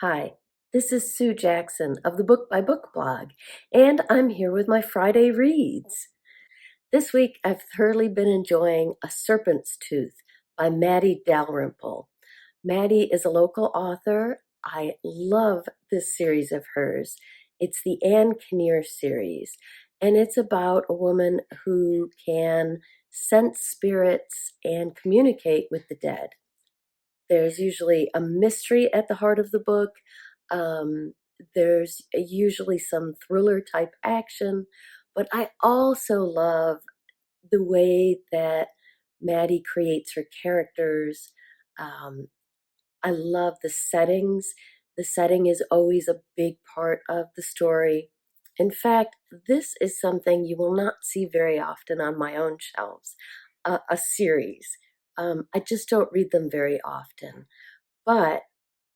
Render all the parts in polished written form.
Hi, this is Sue Jackson of the Book by Book blog, and I'm here with my Friday reads. This week I've thoroughly been enjoying A Serpent's Tooth by Maddie Dalrymple. Maddie is a local author. I love this series of hers. It's the Anne Kinnear series, and it's about a woman who can sense spirits and communicate with the dead. There's usually a mystery at the heart of the book. Um, there's usually some thriller type action, but I also love the way that Maddie creates her characters. Um, I love the settings. The setting is always a big part of the story. In fact, this is something you will not see very often on my own shelves, a series. I just don't read them very often. But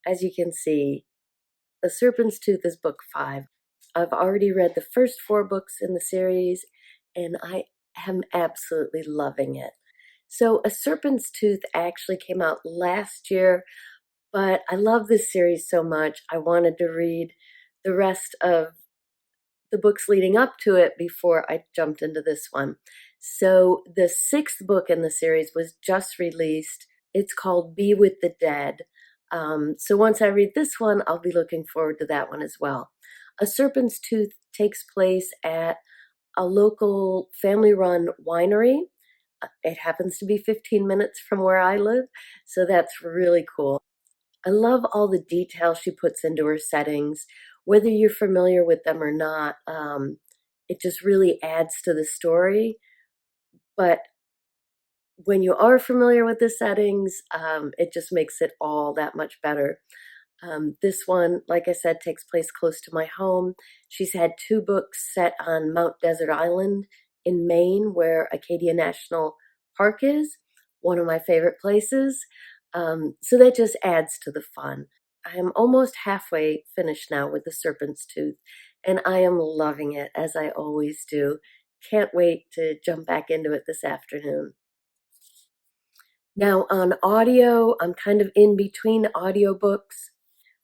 as you can see, The Serpent's Tooth is book 5. I've already read the first 4 books in the series, and I am absolutely loving it. So, A Serpent's Tooth actually came out last year, but I love this series so much, I wanted to read the rest of the books leading up to it before I jumped into this one. So, the 6th book in the series was just released. It's called Be with the Dead. So once I read this one, I'll be looking forward to that one as well. A Serpent's Tooth takes place at a local family-run winery. It happens to be 15 minutes from where I live, so that's really cool. I love all the detail she puts into her settings, whether you're familiar with them or not. It just really adds to the story. But when you are familiar with the settings, it just makes it all that much better. This one, like I said, takes place close to my home. She's had 2 books set on Mount Desert Island in Maine, where Acadia National Park is, one of my favorite places. So that just adds to the fun. I am almost halfway finished now with The Serpent's Tooth, and I am loving it, as I always do. Can't wait to jump back into it this afternoon. Now, on audio, I'm kind of in between audiobooks.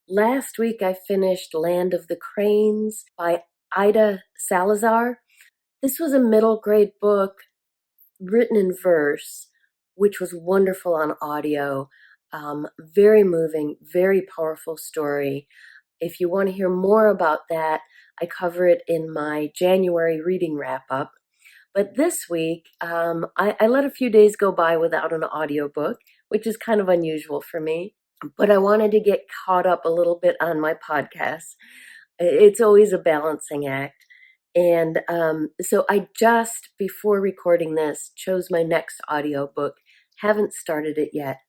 Last week I finished Land of the Cranes by Ida Salazar. This was a middle grade book written in verse, which was wonderful on audio. Very moving, very powerful story. If you want to hear more about that, I cover it in my January reading wrap up. But this week, I let a few days go by without an audiobook, which is kind of unusual for me. But I wanted to get caught up a little bit on my podcast. It's always a balancing act. And so I just, before recording this, chose my next audiobook. Haven't started it yet,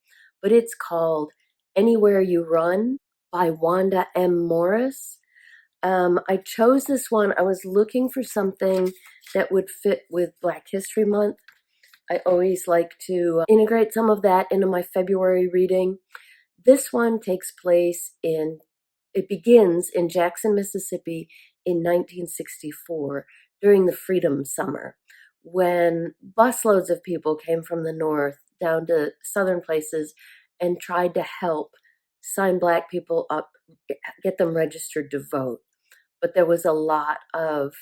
but it's called Anywhere You Run by Wanda M. Morris. I chose this one. I was looking for something that would fit with Black History Month. I always like to integrate some of that into my February reading. This one it begins in Jackson, Mississippi in 1964 during the Freedom Summer, when busloads of people came from the north down to southern places and tried to help sign Black people up, get them registered to vote. But there was a lot of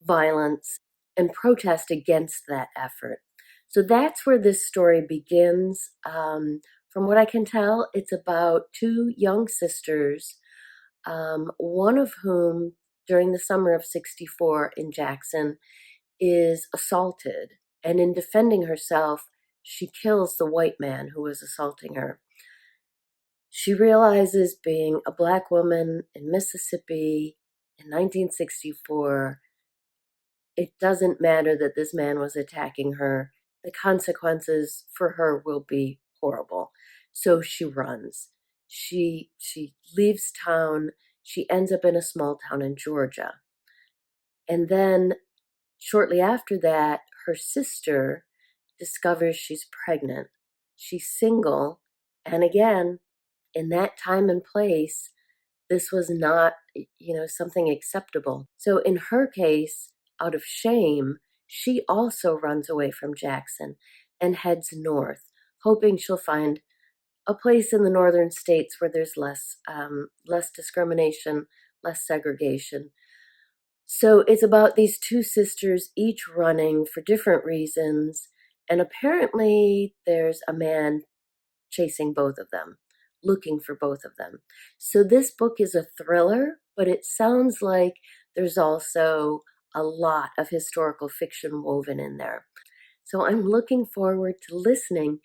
violence and protest against that effort. So that's where this story begins. From what I can tell, it's about 2 young sisters, one of whom, during the summer of '64 in Jackson, is assaulted. And in defending herself, she kills the white man who was assaulting her. She realizes, being a Black woman in Mississippi in 1964, it doesn't matter that this man was attacking her. The consequences for her will be horrible. So she runs. She leaves town. She ends up in a small town in Georgia. And then shortly after that, her sister discovers she's pregnant. She's single. And again, in that time and place, this was not, something acceptable. So in her case, out of shame, she also runs away from Jackson and heads north, hoping she'll find a place in the northern states where there's less discrimination, less segregation. So it's about these two sisters, each running for different reasons, and apparently there's a man chasing both of them, looking for both of them. So this book is a thriller, but it sounds like there's also a lot of historical fiction woven in there. So I'm looking forward to listening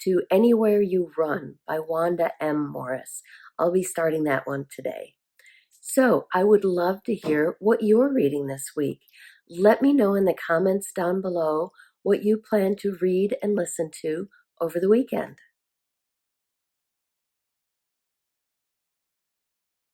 to Anywhere You Run by Wanda M. Morris. I'll be starting that one today. So I would love to hear what you're reading this week. Let me know in the comments down below what you plan to read and listen to over the weekend.